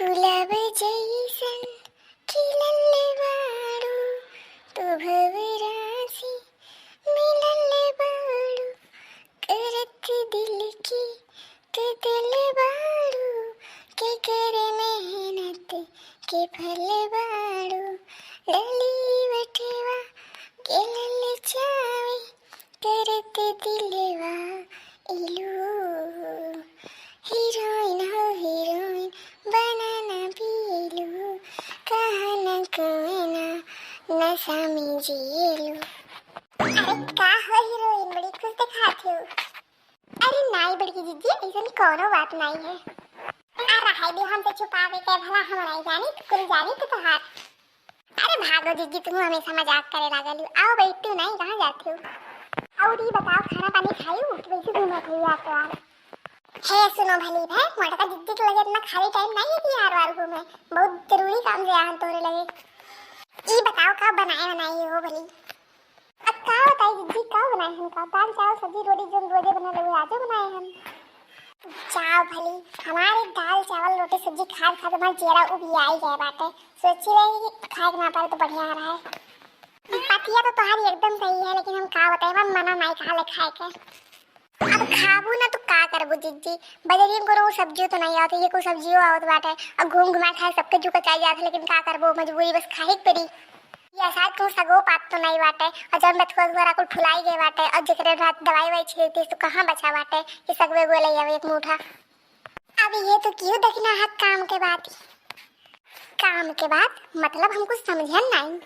गुलाब जैसन खिलल बाड़ू, तू भंवरासी मिलल बाड़ू, करत दिल की तू दिल बाड़ू, के करे मेहनत के फल बाड़ू, डली बटवा के ललचावे, करत दिलवा इलू। हीरोइन हो हीरोइन बनाना पीलू, कहा न कोना नशा में जेलू। अरे का हो हीरोइन, बड़ी खुश दिखाती हो। अरे नाई बड़की जीजी, ऐसा कोनो बात नहीं है। अरे हाय भी हमसे छुपावे के भला हम नहीं जानी, कुल जानी तो हाथ। अरे भागो जीजी, तुम हमेशा मजाक करे लागल हो। आओ बैठो, नहीं कहाँ जाते हो। और ये बताओ, खाना पानी खाई कि वैसे घूमे थे आपको? हे सुनो भली भाई, मोटा का जिद्दी के लगे इतना खाली टाइम नहीं है कि यार वार घूमे, बहुत जरूरी काम से यहाँ तोरे लगे। ये बताओ कब बनाए हो भली? अब का बताई जिद्दी, कब बनाए हम? का दाल चावल सब्जी रोटी जो रोजे बना ले आज बनाए हम। जाओ भली, हमारे दाल चावल रोटी सब्जी खा खा तुम्हारा चेहरा उबिया ही गया बाटे। सोची रही कि खाए ना पाए तो बढ़िया रहा है। पतिया तो तुम्हारी एकदम सही है, लेकिन हम का बताए हम मना नहीं खा ले खाए के। अब खाबू ना तो का करबू जीजी, बजरियन को रो सब्जी तो नहीं आती, ये कोई सब्जियों आवत बाटे। अब घूम घुमा खाए सबके जुका चाहिए जाते, लेकिन का करबू, मजबूरी बस खाए पड़ी। ये शायद तू सगो पात तो नहीं बाटे, और जब बथुआ द्वारा कुल फुलाई गए बाटे, और जिकरे रात दवाई वाई छिड़ती तो कहाँ बचा बाटे कि सगवे गोले जावे एक मुठा। अब ये तो क्यों देखना है काम के बाद? काम के बाद मतलब हमको समझन नहीं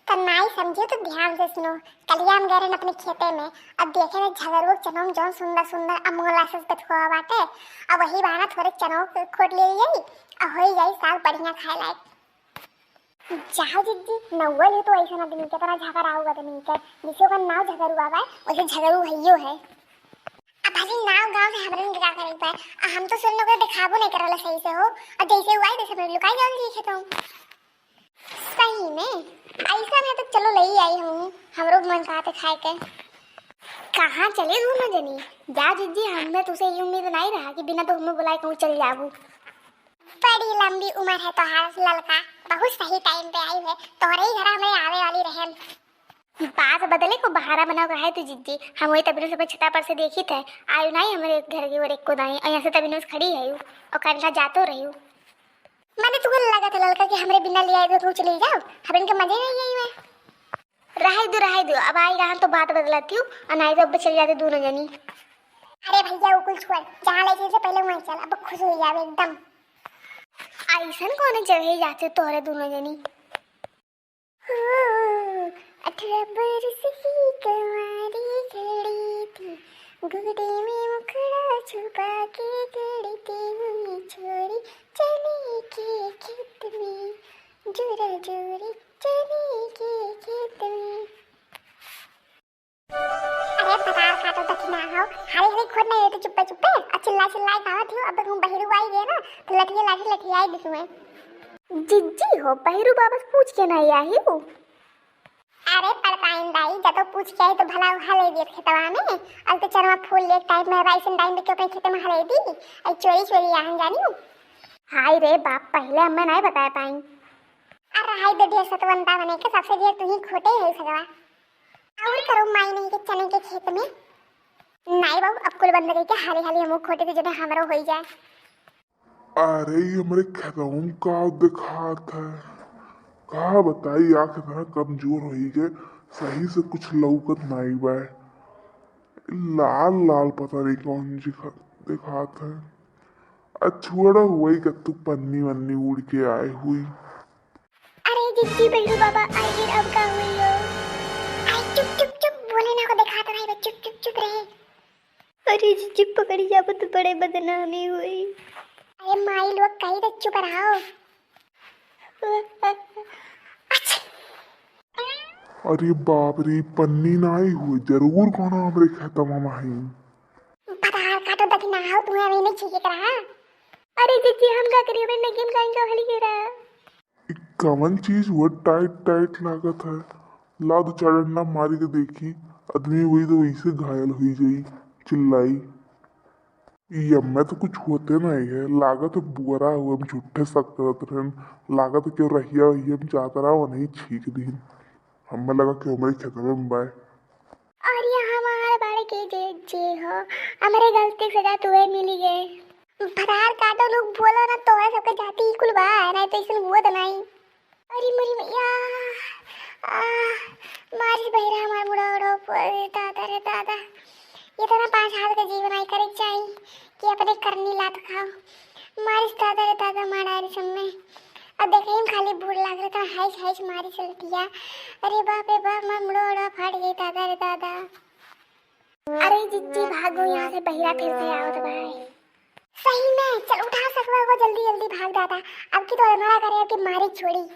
तो नहीं समझे तो ध्यान से सुनो। कलिया हम गए अपने खेते में, अब देखे ना झगड़ो चनों जो सुंदर सुंदर अमोला से बथुआ बाटे, अब वही बहाना थोड़े चनों खोट ले जाई और हो जाई साग बढ़िया खाए लायक। जाओ जीजी, नौवल है तो ऐसा आदमी के तरह झगड़ा होगा तो नहीं कर, जिसको का नाव झगड़ू आवा वैसे झगड़ू हइयो है। अब भली नाव गांव से हमरे क्या करे पाए, हम तो सुन लोग दिखाबो नहीं करला सही से हो, और जैसे हुआ है वैसे मैं लुकाई जाऊंगी देखे तो। सही में ऐसा मैं तो चलो ले आई हूँ, हमरो मन कहते खाए के। कहाँ चले दोनों जनी? जा जीजी, हमें तुझसे ये उम्मीद नहीं रहा कि बिना तो हमें बुलाए कहूँ चल जाबू। बड़ी लंबी उम्र है तोहार लड़का, बहुत सही टाइम पे आई है, तोहरे ही घर हमें आवे वाली रहन। बात बदले को बहारा बना रहा है तू जीजी, हम वही तभी सुबह छता पर से देखी थे, आयु नहीं हमारे घर की और एक को दाई, और यहाँ से तभी खड़ी है और कल जातो रही हूँ। मैंने तुझे लगा था लड़का कि हमरे बिना ले आए तो तू चली जाओ, हम इनके मजे नहीं आई मैं। रह दो, अब आई रहा तो बात बदलाती हूँ, और नहीं तो अब चल जाते दोनों जनी। अरे भैया वो कुल छोड़, जहाँ ले से पहले वहीं चल, अब खुश हो जावे एकदम। ऐसा कौन जगह जाते तोहरे दोनों जनी? 18 बरस की तुम्हारी घड़ी थी, गुड़े में मुखड़ा छुपा के गड़ती हुई छोरी, चने के खेत में जोरा जोरी, चने के खेत में। अरे पतार काटो तक ना हो, हारी हारी खोद नहीं होती चुप्पे चुप्पे, और चिल्ला चिल्लाए खावत हो। अब तक हम बहिरू आई गए ना तो लठिया लाठी लठिया आई दिखू मैं। जिज्जी हो, बहिरू बाबा पूछ के नहीं आई हूँ। अरे पड़ताइन दाई, जब तो पूछ के आई तो भला हले दिए खेतवा में, अब तो चरमा फूल ले टाइम में राइसन टाइम पे अपने खेत में हले दी, आई चोरी चोरी आहन जानी हूँ। हाय रे बाप, पहले हमें नहीं बता पाई। अरे हाय बेटिया सतवंता बने के सबसे ढेर तू ही खोटे है सगवा। और करो माई नहीं के चने के खेत में नहीं बाबू, अब कुल बंद करके हाली हाली हम खोटे तो जब हमरो हो जाए। अरे ये हमारे खेतों का दिखात है, कहा बताई आँख इतना कमजोर हो गए, सही से कुछ लौकत नहीं बा। लाल लाल पता नहीं कौन दिखात है। अछुड़ा हुआ ही तू पन्नी वन्नी उड़ के आए हुई। अरे जिद्दी बहू बाबा आई फिर अब का हुई हो? आई चुप चुप चुप, बोले ना को दिखा तो नहीं, चुप चुप चुप रहे। अरे जिद्दी पकड़ी जाबो तो बड़े बदनामी हुई। अरे माई लोग कहीं तो चुप रहो। अरे बाप रे, पन्नी ना आई हुई, जरूर कौन हमारे खेतवा में आई। पतार काटो तक ना हो, तुम्हें अभी नहीं चाहिए करा। अरे जिद्दी हम का करिए, मैं गेम का इनका हली करा। कवन चीज वो टाइट टाइट लागत है, लाद चढ़ना मारी के देखी, आदमी हुई तो वही से घायल हुई गई, चिल्लाई। ये मैं तो कुछ होते नहीं है, लागत बुरा हुआ हम झूठे शक करत रहन। लागत क्यों रहिया वही हम चाहता रहा वो नहीं छीक दी। हमें लगा कि हमारी खेतवे में बाय। और ये हमारे बारे के जे जे हो, हमारे गलती सजा तुम्हें मिली गए। फरार काटो लोग बोलो ना तो है सबके जाति ही कुल बा नहीं तो इसमें हुआ तो नहीं। अरे मरी मैया आ मारी बहिरा हमार बुढ़ा उड़ो दादा रे दादा। ये तो ना 5 हाथ का जीवन आई करे चाहिए कि अपने करनी लात खाओ। मारिस दादा रे दादा मारा रे सबने। अब देखे हम खाली बूढ़ लाग रहा था हाइस हाइस मारी चलतिया। अरे बाप रे बाप मार मुड़ोड़ा फाट गई दादा रे दादा। अरे जिज्जी भागो यहाँ से बहिरा फिर से आओ तो भाई। सही में चल उठा सकवा को जल्दी जल्दी भाग दादा। अब की तो हमारा करे कि मारी छोड़ी।